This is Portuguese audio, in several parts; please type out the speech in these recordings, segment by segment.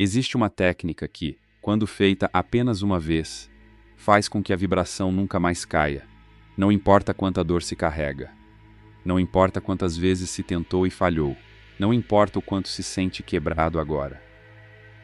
Existe uma técnica que, quando feita apenas uma vez, faz com que a vibração nunca mais caia. Não importa quanta dor se carrega. Não importa quantas vezes se tentou e falhou. Não importa o quanto se sente quebrado agora.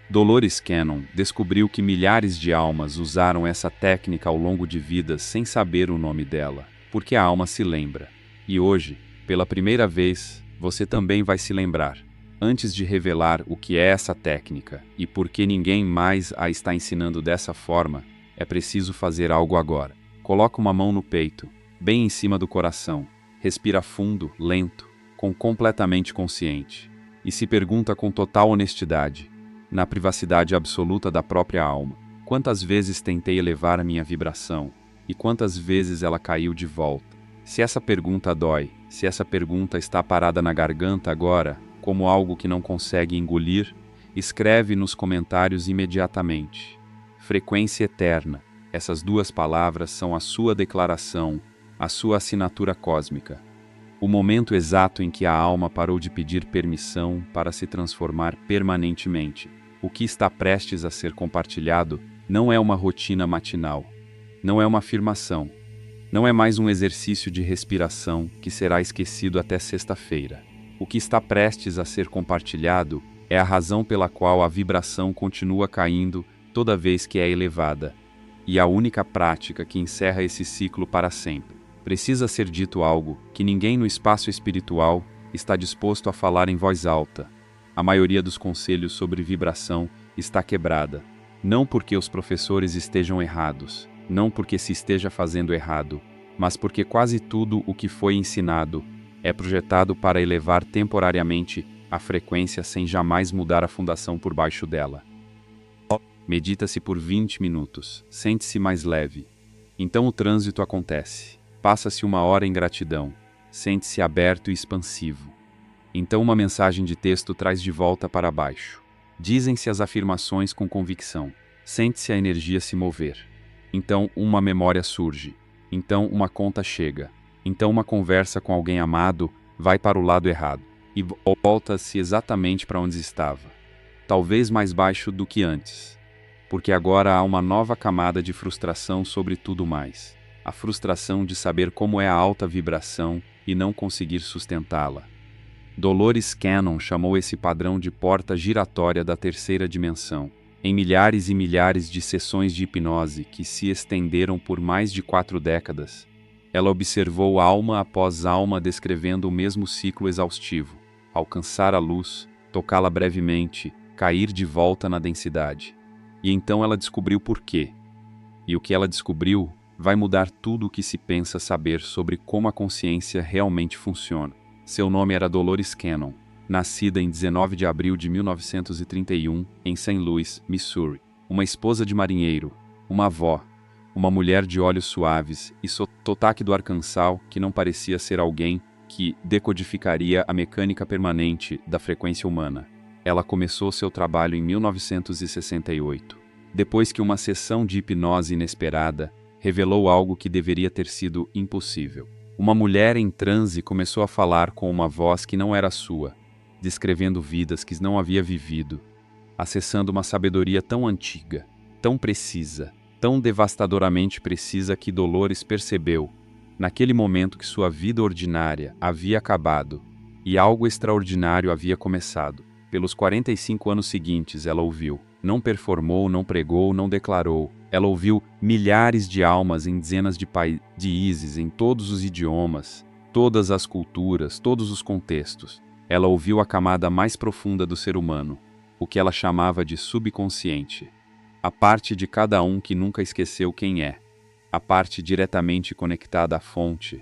Dolores Cannon descobriu que milhares de almas usaram essa técnica ao longo de vidas sem saber o nome dela, porque a alma se lembra. E hoje, pela primeira vez, você também vai se lembrar. Antes de revelar o que é essa técnica e por que ninguém mais a está ensinando dessa forma, é preciso fazer algo agora. Coloca uma mão no peito, bem em cima do coração. Respira fundo, lento, completamente consciente. E se pergunta com total honestidade, na privacidade absoluta da própria alma: quantas vezes tentei elevar a minha vibração e quantas vezes ela caiu de volta? Se essa pergunta dói, se essa pergunta está parada na garganta agora, como algo que não consegue engolir, escreve nos comentários imediatamente. Frequência eterna. Essas duas palavras são a sua declaração, a sua assinatura cósmica. O momento exato em que a alma parou de pedir permissão para se transformar permanentemente. O que está prestes a ser compartilhado não é uma rotina matinal, não é uma afirmação, não é mais um exercício de respiração que será esquecido até sexta-feira. O que está prestes a ser compartilhado é a razão pela qual a vibração continua caindo toda vez que é elevada, e a única prática que encerra esse ciclo para sempre. Precisa ser dito algo que ninguém no espaço espiritual está disposto a falar em voz alta. A maioria dos conselhos sobre vibração está quebrada. Não porque os professores estejam errados, não porque se esteja fazendo errado, mas porque quase tudo o que foi ensinado é projetado para elevar temporariamente a frequência sem jamais mudar a fundação por baixo dela. Medita-se por 20 minutos, sente-se mais leve. Então o trânsito acontece. Passa-se 1 hora em gratidão, sente-se aberto e expansivo. Então uma mensagem de texto traz de volta para baixo. Dizem-se as afirmações com convicção. Sente-se a energia se mover. Então uma memória surge. Então uma conta chega. Então uma conversa com alguém amado vai para o lado errado. E volta-se exatamente para onde estava. Talvez mais baixo do que antes. Porque agora há uma nova camada de frustração sobre tudo mais. A frustração de saber como é a alta vibração e não conseguir sustentá-la. Dolores Cannon chamou esse padrão de porta giratória da terceira dimensão. Em milhares e milhares de sessões de hipnose que se estenderam por mais de 4 décadas, ela observou alma após alma descrevendo o mesmo ciclo exaustivo: alcançar a luz, tocá-la brevemente, cair de volta na densidade. E então ela descobriu por quê. E o que ela descobriu vai mudar tudo o que se pensa saber sobre como a consciência realmente funciona. Seu nome era Dolores Cannon, nascida em 19 de abril de 1931 em St. Louis, Missouri. Uma esposa de marinheiro, uma avó, uma mulher de olhos suaves e sotaque do Arkansas que não parecia ser alguém que decodificaria a mecânica permanente da frequência humana. Ela começou seu trabalho em 1968, depois que uma sessão de hipnose inesperada revelou algo que deveria ter sido impossível. Uma mulher em transe começou a falar com uma voz que não era sua, descrevendo vidas que não havia vivido, acessando uma sabedoria tão antiga, tão precisa, tão devastadoramente precisa que Dolores percebeu, naquele momento, que sua vida ordinária havia acabado e algo extraordinário havia começado. Pelos 45 anos seguintes, ela ouviu. Não performou, não pregou, não declarou. Ela ouviu milhares de almas em dezenas de países, em todos os idiomas, todas as culturas, todos os contextos. Ela ouviu a camada mais profunda do ser humano, o que ela chamava de subconsciente. A parte de cada um que nunca esqueceu quem é. A parte diretamente conectada à fonte.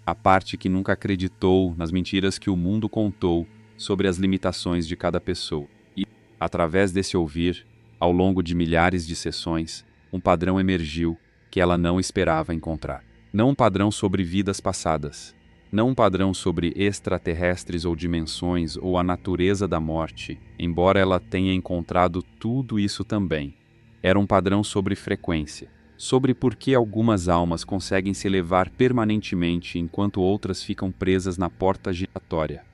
A parte que nunca acreditou nas mentiras que o mundo contou sobre as limitações de cada pessoa. E, através desse ouvir, ao longo de milhares de sessões, um padrão emergiu que ela não esperava encontrar. Não um padrão sobre vidas passadas, não um padrão sobre extraterrestres ou dimensões ou a natureza da morte, embora ela tenha encontrado tudo isso também. Era um padrão sobre frequência, sobre por que algumas almas conseguem se elevar permanentemente enquanto outras ficam presas na porta giratória.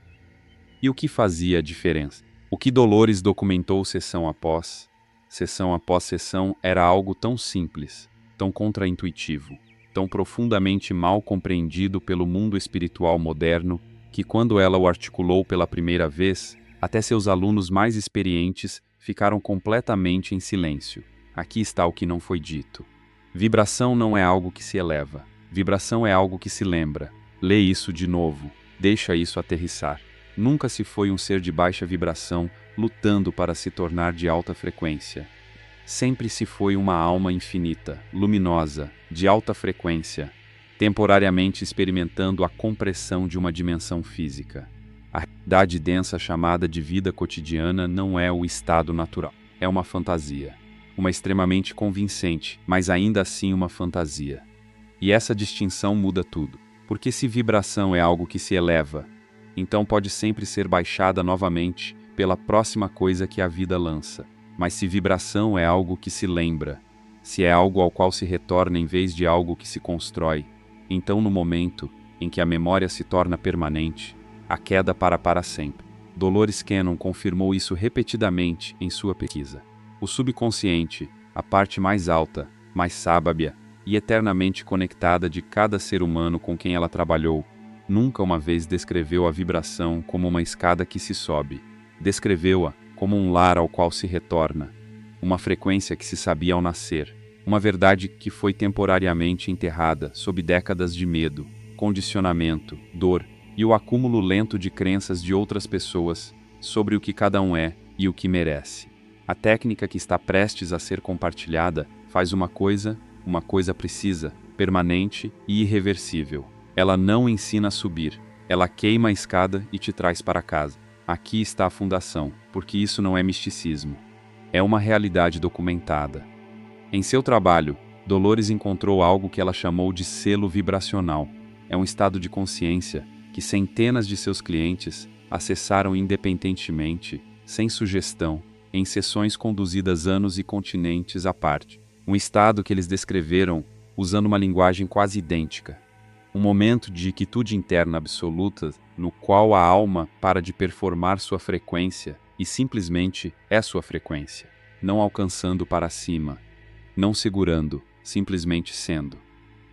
E o que fazia a diferença? O que Dolores documentou sessão após sessão era algo tão simples, tão contraintuitivo, tão profundamente mal compreendido pelo mundo espiritual moderno, que quando ela o articulou pela primeira vez, até seus alunos mais experientes ficaram completamente em silêncio. Aqui está o que não foi dito. Vibração não é algo que se eleva. Vibração é algo que se lembra. Lê isso de novo. Deixa isso aterrissar. Nunca se foi um ser de baixa vibração lutando para se tornar de alta frequência. Sempre se foi uma alma infinita, luminosa, de alta frequência, temporariamente experimentando a compressão de uma dimensão física. A realidade densa chamada de vida cotidiana não é o estado natural. É uma fantasia. Uma extremamente convincente, mas ainda assim uma fantasia. E essa distinção muda tudo. Porque se vibração é algo que se eleva, então pode sempre ser baixada novamente pela próxima coisa que a vida lança. Mas se vibração é algo que se lembra, se é algo ao qual se retorna em vez de algo que se constrói, então no momento em que a memória se torna permanente, a queda para sempre. Dolores Cannon confirmou isso repetidamente em sua pesquisa. O subconsciente, a parte mais alta, mais sábia e eternamente conectada de cada ser humano com quem ela trabalhou, nunca uma vez descreveu a vibração como uma escada que se sobe. Descreveu-a como um lar ao qual se retorna, uma frequência que se sabia ao nascer, uma verdade que foi temporariamente enterrada sob décadas de medo, condicionamento, dor e o acúmulo lento de crenças de outras pessoas sobre o que cada um é e o que merece. A técnica que está prestes a ser compartilhada faz uma coisa precisa, permanente e irreversível. Ela não ensina a subir, ela queima a escada e te traz para casa. Aqui está a fundação, porque isso não é misticismo. É uma realidade documentada. Em seu trabalho, Dolores encontrou algo que ela chamou de selo vibracional. É um estado de consciência que centenas de seus clientes acessaram independentemente, sem sugestão, em sessões conduzidas anos e continentes à parte. Um estado que eles descreveram usando uma linguagem quase idêntica. Um momento de quietude interna absoluta no qual a alma para de performar sua frequência e simplesmente é sua frequência, não alcançando para cima, não segurando, simplesmente sendo.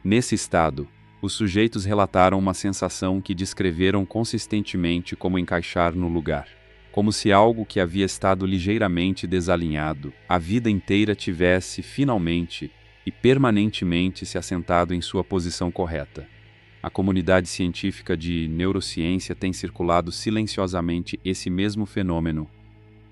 Nesse estado, os sujeitos relataram uma sensação que descreveram consistentemente como encaixar no lugar. Como se algo que havia estado ligeiramente desalinhado, a vida inteira tivesse finalmente e permanentemente se assentado em sua posição correta. A comunidade científica de neurociência tem circulado silenciosamente esse mesmo fenômeno,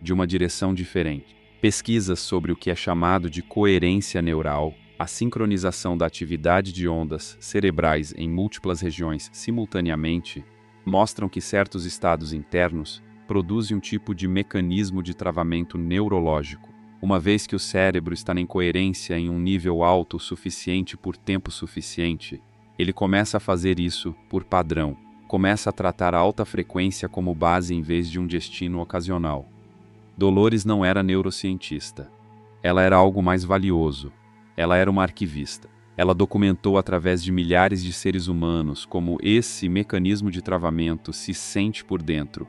de uma direção diferente. Pesquisas sobre o que é chamado de coerência neural, a sincronização da atividade de ondas cerebrais em múltiplas regiões simultaneamente, mostram que certos estados internos produzem um tipo de mecanismo de travamento neurológico. Uma vez que o cérebro está em coerência em um nível alto o suficiente por tempo suficiente, ele começa a fazer isso por padrão, começa a tratar a alta frequência como base em vez de um destino ocasional. Dolores não era neurocientista. Ela era algo mais valioso. Ela era uma arquivista. Ela documentou através de milhares de seres humanos como esse mecanismo de travamento se sente por dentro.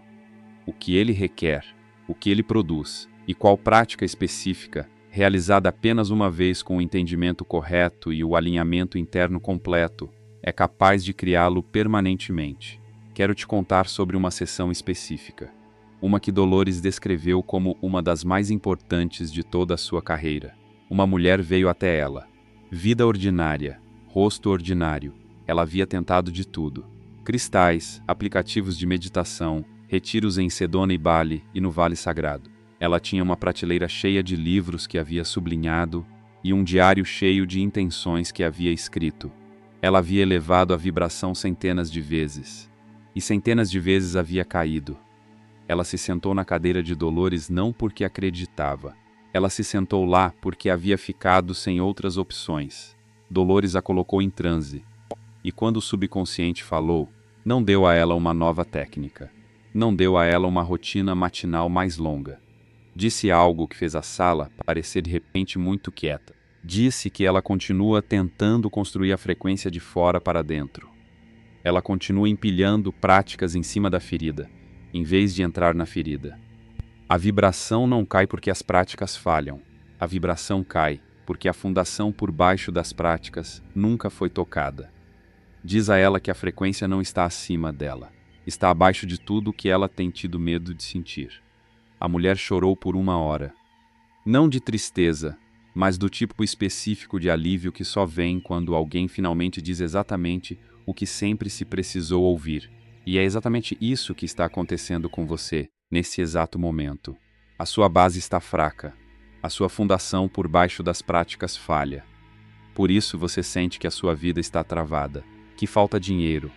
O que ele requer, o que ele produz e qual prática específica, realizada apenas uma vez com o entendimento correto e o alinhamento interno completo, é capaz de criá-lo permanentemente. Quero te contar sobre uma sessão específica, uma que Dolores descreveu como uma das mais importantes de toda a sua carreira. Uma mulher veio até ela. Vida ordinária, rosto ordinário. Ela havia tentado de tudo. Cristais, aplicativos de meditação, retiros em Sedona e Bali e no Vale Sagrado. Ela tinha uma prateleira cheia de livros que havia sublinhado e um diário cheio de intenções que havia escrito. Ela havia elevado a vibração centenas de vezes, e centenas de vezes havia caído. Ela se sentou na cadeira de Dolores não porque acreditava. Ela se sentou lá porque havia ficado sem outras opções. Dolores a colocou em transe. E quando o subconsciente falou, não deu a ela uma nova técnica. Não deu a ela uma rotina matinal mais longa. Disse algo que fez a sala parecer de repente muito quieta. Disse que ela continua tentando construir a frequência de fora para dentro. Ela continua empilhando práticas em cima da ferida, em vez de entrar na ferida. A vibração não cai porque as práticas falham. A vibração cai porque a fundação por baixo das práticas nunca foi tocada. Diz a ela que a frequência não está acima dela. Está abaixo de tudo o que ela tem tido medo de sentir. A mulher chorou por 1 hora. Não de tristeza, mas do tipo específico de alívio que só vem quando alguém finalmente diz exatamente o que sempre se precisou ouvir. E é exatamente isso que está acontecendo com você, nesse exato momento. A sua base está fraca. A sua fundação por baixo das práticas falha. Por isso você sente que a sua vida está travada, que falta dinheiro,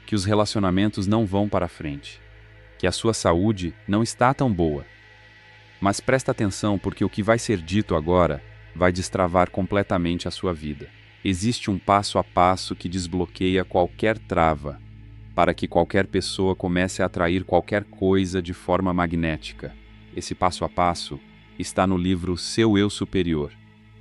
que os relacionamentos não vão para frente, que a sua saúde não está tão boa. Mas presta atenção, porque o que vai ser dito agora vai destravar completamente a sua vida. Existe um passo a passo que desbloqueia qualquer trava, para que qualquer pessoa comece a atrair qualquer coisa de forma magnética. Esse passo a passo está no livro Seu Eu Superior,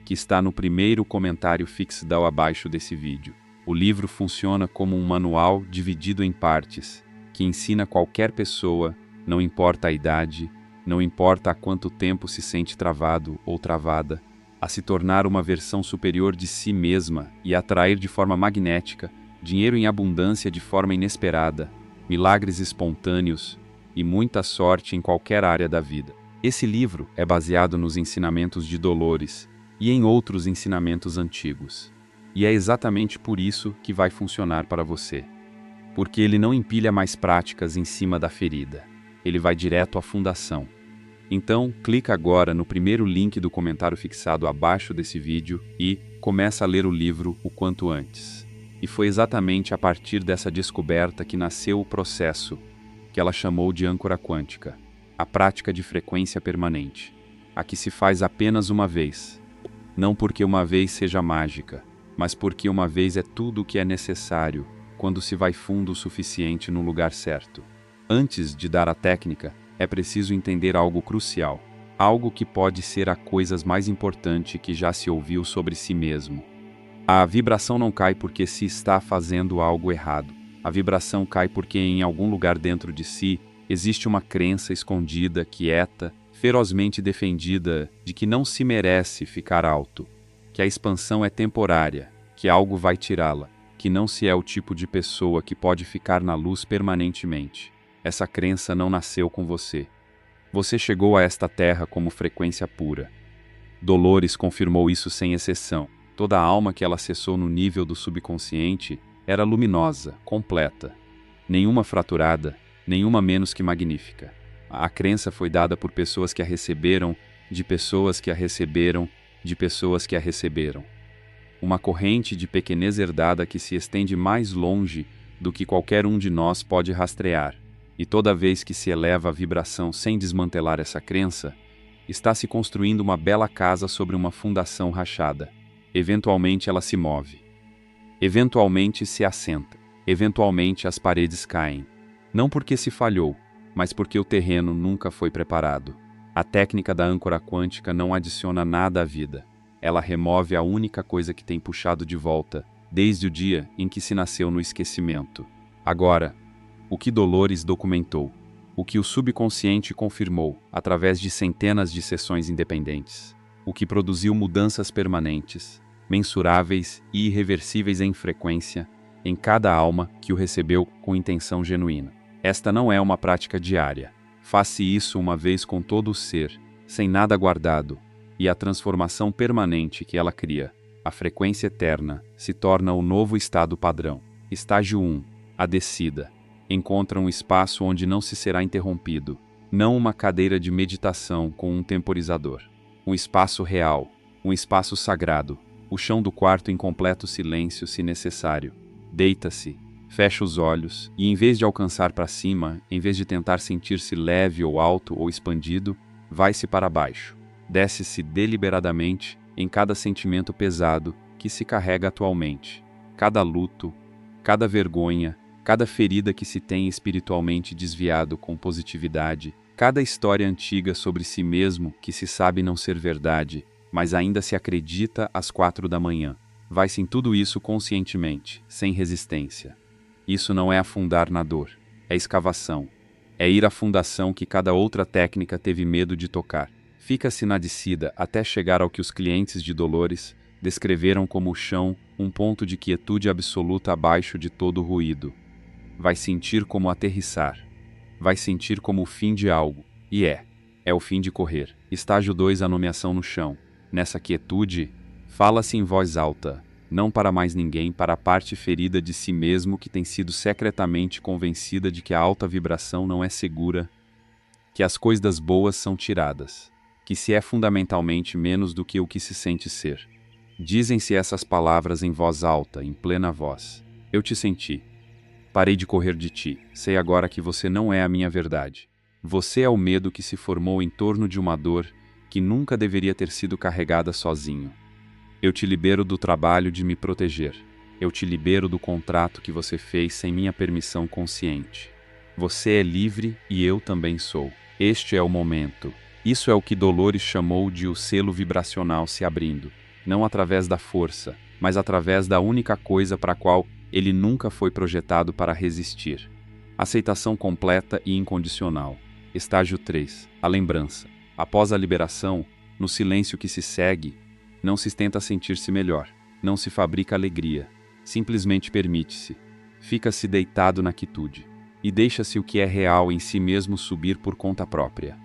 que está no primeiro comentário fixado abaixo desse vídeo. O livro funciona como um manual dividido em partes, que ensina qualquer pessoa, não importa a idade, não importa há quanto tempo se sente travado ou travada, a se tornar uma versão superior de si mesma e atrair de forma magnética dinheiro em abundância de forma inesperada, milagres espontâneos e muita sorte em qualquer área da vida. Esse livro é baseado nos ensinamentos de Dolores e em outros ensinamentos antigos. E é exatamente por isso que vai funcionar para você. Porque ele não empilha mais práticas em cima da ferida. Ele vai direto à fundação. Então, clica agora no primeiro link do comentário fixado abaixo desse vídeo e começa a ler o livro o quanto antes. E foi exatamente a partir dessa descoberta que nasceu o processo que ela chamou de âncora quântica, a prática de frequência permanente, a que se faz apenas uma vez. Não porque uma vez seja mágica, mas porque uma vez é tudo o que é necessário quando se vai fundo o suficiente no lugar certo. Antes de dar a técnica, é preciso entender algo crucial, algo que pode ser a coisa mais importante que já se ouviu sobre si mesmo. A vibração não cai porque se está fazendo algo errado. A vibração cai porque em algum lugar dentro de si existe uma crença escondida, quieta, ferozmente defendida de que não se merece ficar alto, que a expansão é temporária, que algo vai tirá-la, que não se é o tipo de pessoa que pode ficar na luz permanentemente. Essa crença não nasceu com você. Você chegou a esta terra como frequência pura. Dolores confirmou isso sem exceção. Toda a alma que ela acessou no nível do subconsciente era luminosa, completa. Nenhuma fraturada, nenhuma menos que magnífica. A crença foi dada por pessoas que a receberam, de pessoas que a receberam, de pessoas que a receberam. Uma corrente de pequenez herdada que se estende mais longe do que qualquer um de nós pode rastrear. E toda vez que se eleva a vibração sem desmantelar essa crença, está se construindo uma bela casa sobre uma fundação rachada. Eventualmente ela se move. Eventualmente se assenta. Eventualmente as paredes caem. Não porque se falhou, mas porque o terreno nunca foi preparado. A técnica da âncora quântica não adiciona nada à vida. Ela remove a única coisa que tem puxado de volta, desde o dia em que se nasceu no esquecimento. Agora, o que Dolores documentou, o que o subconsciente confirmou através de centenas de sessões independentes, o que produziu mudanças permanentes, mensuráveis e irreversíveis em frequência, em cada alma que o recebeu com intenção genuína. Esta não é uma prática diária. Faça isso uma vez com todo o ser, sem nada guardado, e a transformação permanente que ela cria, a frequência eterna, se torna o novo estado padrão. Estágio 1. A descida. Encontra um espaço onde não se será interrompido, não uma cadeira de meditação com um temporizador. Um espaço real, um espaço sagrado, o chão do quarto em completo silêncio se necessário. Deita-se, fecha os olhos e, em vez de alcançar para cima, em vez de tentar sentir-se leve ou alto ou expandido, vai-se para baixo. Desce-se deliberadamente em cada sentimento pesado que se carrega atualmente, cada luto, cada vergonha, cada ferida que se tem espiritualmente desviado com positividade, cada história antiga sobre si mesmo que se sabe não ser verdade, mas ainda se acredita às 4 da manhã. Vai-se em tudo isso conscientemente, sem resistência. Isso não é afundar na dor, é escavação. É ir à fundação que cada outra técnica teve medo de tocar. Fica-se na descida até chegar ao que os clientes de Dolores descreveram como o chão, um ponto de quietude absoluta abaixo de todo o ruído. Vai sentir como aterrissar. Vai sentir como o fim de algo. E é o fim de correr. Estágio 2, a nomeação no chão. Nessa quietude, fala-se em voz alta, não para mais ninguém, para a parte ferida de si mesmo que tem sido secretamente convencida de que a alta vibração não é segura, que as coisas boas são tiradas, que se é fundamentalmente menos do que o que se sente ser. Dizem-se essas palavras em voz alta, em plena voz. Eu te senti. Parei de correr de ti. Sei agora que você não é a minha verdade. Você é o medo que se formou em torno de uma dor que nunca deveria ter sido carregada sozinho. Eu te libero do trabalho de me proteger. Eu te libero do contrato que você fez sem minha permissão consciente. Você é livre e eu também sou. Este é o momento. Isso é o que Dolores chamou de o selo vibracional se abrindo, não através da força, mas através da única coisa para a qual ele nunca foi projetado para resistir. Aceitação completa e incondicional. Estágio 3. A lembrança. Após a liberação, no silêncio que se segue, não se tenta sentir-se melhor, não se fabrica alegria, simplesmente permite-se, fica-se deitado na quietude, e deixa-se o que é real em si mesmo subir por conta própria.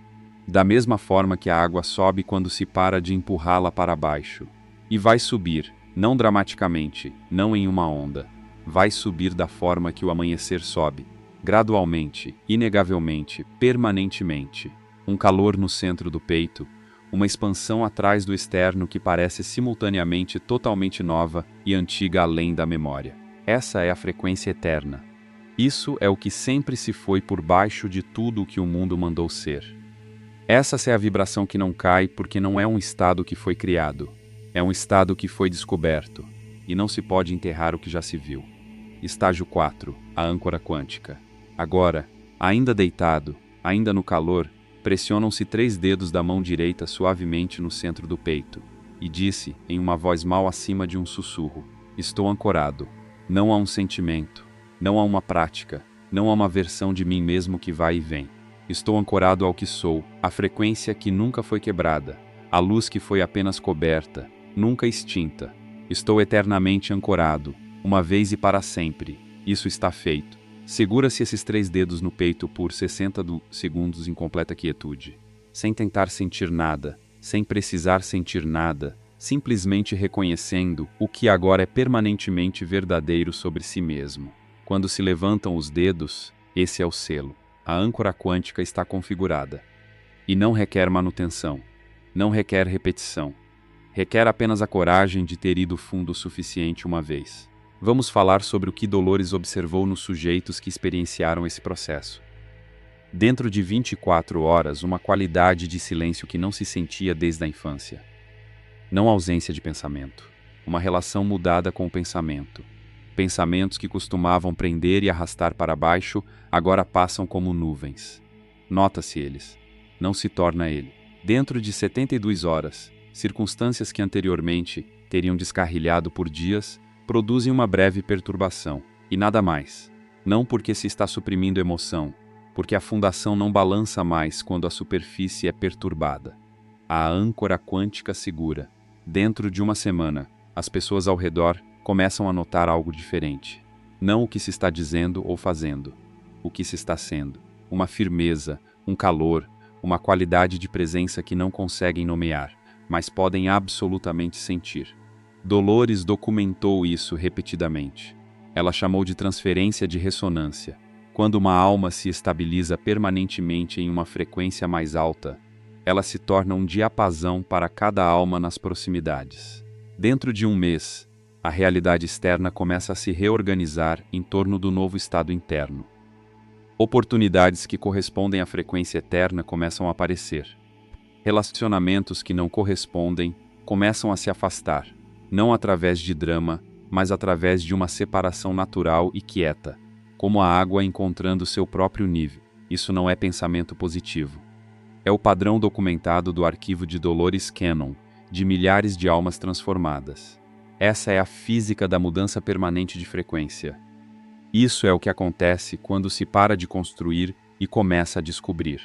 Da mesma forma que a água sobe quando se para de empurrá-la para baixo. E vai subir, não dramaticamente, não em uma onda. Vai subir da forma que o amanhecer sobe, gradualmente, inegavelmente, permanentemente. Um calor no centro do peito, uma expansão atrás do externo que parece simultaneamente totalmente nova e antiga além da memória. Essa é a frequência eterna. Isso é o que sempre se foi por baixo de tudo o que o mundo mandou ser. Essa é a vibração que não cai porque não é um estado que foi criado. É um estado que foi descoberto, e não se pode enterrar o que já se viu. Estágio 4. A âncora quântica. Agora, ainda deitado, ainda no calor, pressionam-se 3 dedos da mão direita suavemente no centro do peito, e disse, em uma voz mal acima de um sussurro, estou ancorado. Não há um sentimento, não há uma prática, não há uma versão de mim mesmo que vai e vem. Estou ancorado ao que sou, à frequência que nunca foi quebrada, à luz que foi apenas coberta, nunca extinta. Estou eternamente ancorado, uma vez e para sempre. Isso está feito. Segura-se esses 3 dedos no peito por 60 segundos em completa quietude, sem tentar sentir nada, sem precisar sentir nada, simplesmente reconhecendo o que agora é permanentemente verdadeiro sobre si mesmo. Quando se levantam os dedos, esse é o selo. A âncora quântica está configurada. E não requer manutenção, não requer repetição. Requer apenas a coragem de ter ido fundo o suficiente uma vez. Vamos falar sobre o que Dolores observou nos sujeitos que experienciaram esse processo. Dentro de 24 horas, uma qualidade de silêncio que não se sentia desde a infância. Não ausência de pensamento. Uma relação mudada com o pensamento. Pensamentos que costumavam prender e arrastar para baixo, agora passam como nuvens. Nota-se eles. Não se torna ele. Dentro de 72 horas, circunstâncias que anteriormente teriam descarrilhado por dias, produzem uma breve perturbação, e nada mais. Não porque se está suprimindo emoção, porque a fundação não balança mais quando a superfície é perturbada. A âncora quântica segura. Dentro de uma semana, as pessoas ao redor começam a notar algo diferente. Não o que se está dizendo ou fazendo, o que se está sendo. Uma firmeza, um calor, uma qualidade de presença que não conseguem nomear, mas podem absolutamente sentir. Dolores documentou isso repetidamente. Ela chamou de transferência de ressonância. Quando uma alma se estabiliza permanentemente em uma frequência mais alta, ela se torna um diapasão para cada alma nas proximidades. Dentro de um mês, a realidade externa começa a se reorganizar em torno do novo estado interno. Oportunidades que correspondem à frequência eterna começam a aparecer. Relacionamentos que não correspondem começam a se afastar, não através de drama, mas através de uma separação natural e quieta, como a água encontrando seu próprio nível. Isso não é pensamento positivo. É o padrão documentado do arquivo de Dolores Cannon, de milhares de almas transformadas. Essa é a física da mudança permanente de frequência. Isso é o que acontece quando se para de construir e começa a descobrir.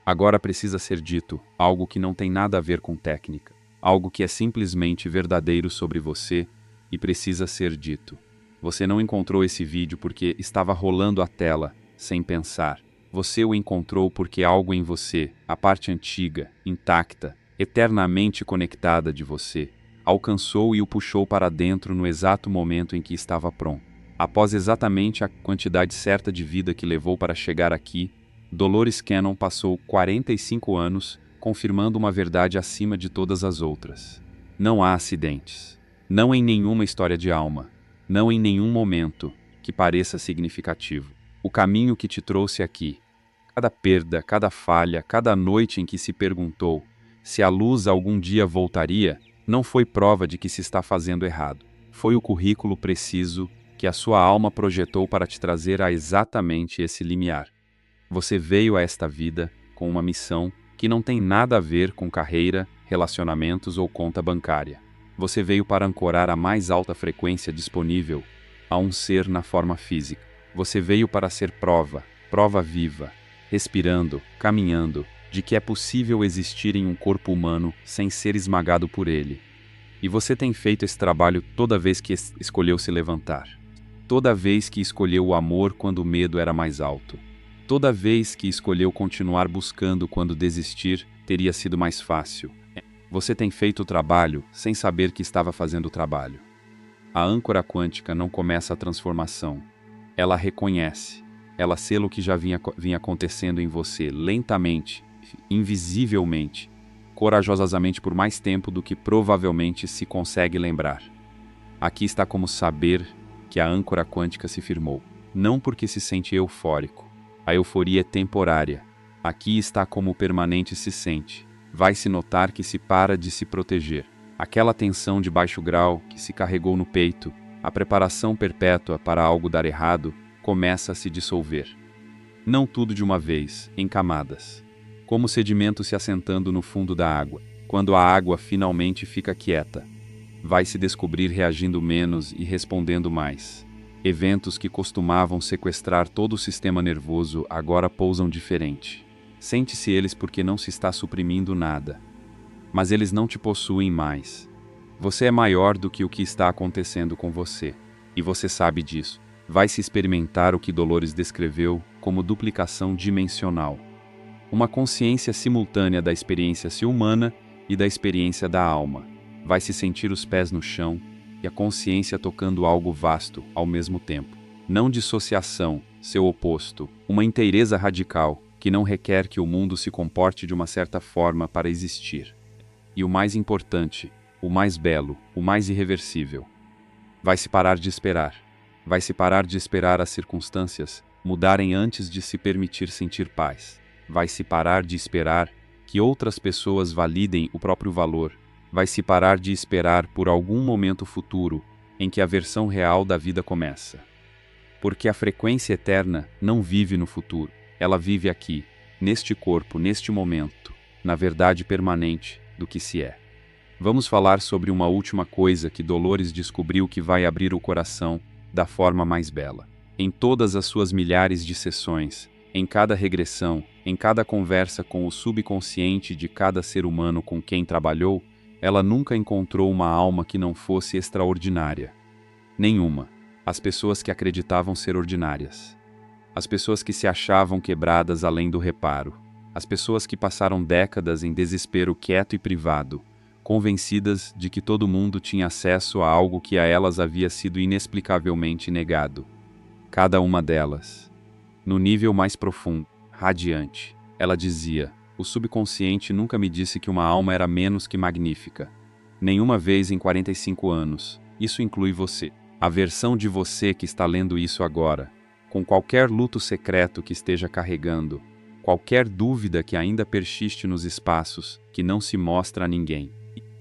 Agora precisa ser dito algo que não tem nada a ver com técnica, algo que é simplesmente verdadeiro sobre você e precisa ser dito. Você não encontrou esse vídeo porque estava rolando a tela, sem pensar. Você o encontrou porque algo em você, a parte antiga, intacta, eternamente conectada de você, alcançou e o puxou para dentro no exato momento em que estava pronto. Após exatamente a quantidade certa de vida que levou para chegar aqui, Dolores Cannon passou 45 anos confirmando uma verdade acima de todas as outras. Não há acidentes. Não em nenhuma história de alma. Não em nenhum momento que pareça significativo. O caminho que te trouxe aqui, cada perda, cada falha, cada noite em que se perguntou se a luz algum dia voltaria, não foi prova de que se está fazendo errado. Foi o currículo preciso que a sua alma projetou para te trazer a exatamente esse limiar. Você veio a esta vida com uma missão que não tem nada a ver com carreira, relacionamentos ou conta bancária. Você veio para ancorar a mais alta frequência disponível a um ser na forma física. Você veio para ser prova, prova viva, respirando, caminhando, de que é possível existir em um corpo humano sem ser esmagado por ele. E você tem feito esse trabalho toda vez que escolheu se levantar. Toda vez que escolheu o amor quando o medo era mais alto. Toda vez que escolheu continuar buscando quando desistir teria sido mais fácil. Você tem feito o trabalho sem saber que estava fazendo o trabalho. A âncora quântica não começa a transformação. Ela reconhece. Ela sela o que já vinha acontecendo em você, lentamente, invisivelmente, corajosamente por mais tempo do que provavelmente se consegue lembrar. Aqui está como saber que a âncora quântica se firmou. Não porque se sente eufórico. A euforia é temporária. Aqui está como o permanente se sente. Vai-se notar que se para de se proteger. Aquela tensão de baixo grau que se carregou no peito, a preparação perpétua para algo dar errado, começa a se dissolver. Não tudo de uma vez, em camadas. Como sedimento se assentando no fundo da água. Quando a água finalmente fica quieta, vai se descobrir reagindo menos e respondendo mais. Eventos que costumavam sequestrar todo o sistema nervoso agora pousam diferente. Sente-se eles porque não se está suprimindo nada. Mas eles não te possuem mais. Você é maior do que o que está acontecendo com você. E você sabe disso. Vai se experimentar o que Dolores descreveu como duplicação dimensional. Uma consciência simultânea da experiência humana e da experiência da alma. Vai se sentir os pés no chão e a consciência tocando algo vasto ao mesmo tempo. Não dissociação, seu oposto, uma inteireza radical que não requer que o mundo se comporte de uma certa forma para existir. E o mais importante, o mais belo, o mais irreversível. Vai se parar de esperar. Vai se parar de esperar as circunstâncias mudarem antes de se permitir sentir paz. Vai se parar de esperar que outras pessoas validem o próprio valor. Vai se parar de esperar por algum momento futuro em que a versão real da vida começa. Porque a frequência eterna não vive no futuro. Ela vive aqui, neste corpo, neste momento, na verdade permanente do que se é. Vamos falar sobre uma última coisa que Dolores descobriu que vai abrir o coração da forma mais bela. Em todas as suas milhares de sessões, em cada regressão, em cada conversa com o subconsciente de cada ser humano com quem trabalhou, ela nunca encontrou uma alma que não fosse extraordinária. Nenhuma. As pessoas que acreditavam ser ordinárias. As pessoas que se achavam quebradas além do reparo. As pessoas que passaram décadas em desespero quieto e privado, convencidas de que todo mundo tinha acesso a algo que a elas havia sido inexplicavelmente negado. Cada uma delas, no nível mais profundo, radiante, ela dizia: o subconsciente nunca me disse que uma alma era menos que magnífica. Nenhuma vez em 45 anos. Isso inclui você. A versão de você que está lendo isso agora, com qualquer luto secreto que esteja carregando, qualquer dúvida que ainda persiste nos espaços que não se mostra a ninguém.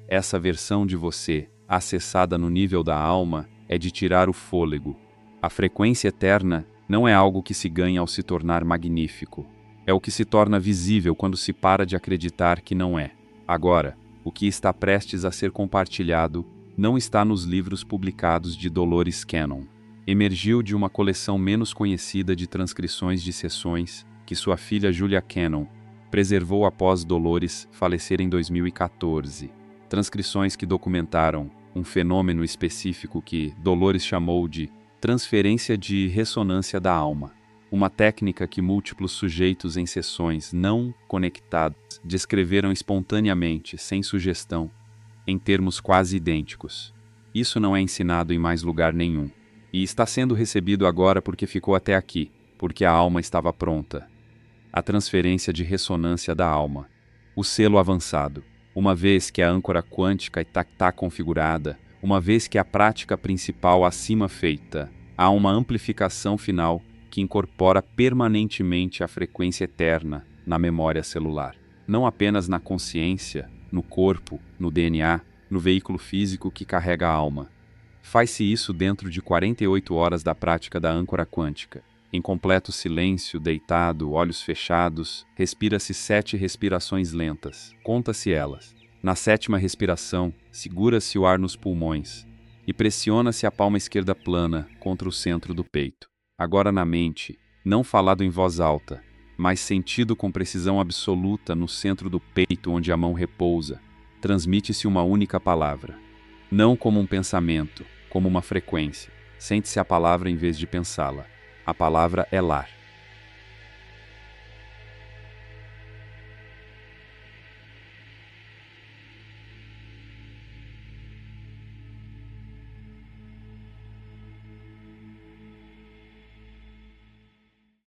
Essa versão de você, acessada no nível da alma, é de tirar o fôlego. A frequência eterna não é algo que se ganha ao se tornar magnífico. É o que se torna visível quando se para de acreditar que não é. Agora, o que está prestes a ser compartilhado não está nos livros publicados de Dolores Cannon. Emergiu de uma coleção menos conhecida de transcrições de sessões que sua filha Julia Cannon preservou após Dolores falecer em 2014. Transcrições que documentaram um fenômeno específico que Dolores chamou de transferência de ressonância da alma, uma técnica que múltiplos sujeitos em sessões não conectados descreveram espontaneamente, sem sugestão, em termos quase idênticos. Isso não é ensinado em mais lugar nenhum, e está sendo recebido agora porque ficou até aqui, porque a alma estava pronta. A transferência de ressonância da alma, o selo avançado, uma vez que a âncora quântica está configurada, uma vez que a prática principal acima feita, há uma amplificação final que incorpora permanentemente a frequência eterna na memória celular, não apenas na consciência, no corpo, no DNA, no veículo físico que carrega a alma. Faz-se isso dentro de 48 horas da prática da âncora quântica. Em completo silêncio, deitado, olhos fechados, respira-se 7 respirações lentas. Conta-se elas. Na 7ª respiração, segura-se o ar nos pulmões e pressiona-se a palma esquerda plana contra o centro do peito. Agora na mente, não falado em voz alta, mas sentido com precisão absoluta no centro do peito onde a mão repousa, transmite-se uma única palavra. Não como um pensamento, como uma frequência. Sente-se a palavra em vez de pensá-la. A palavra é lar.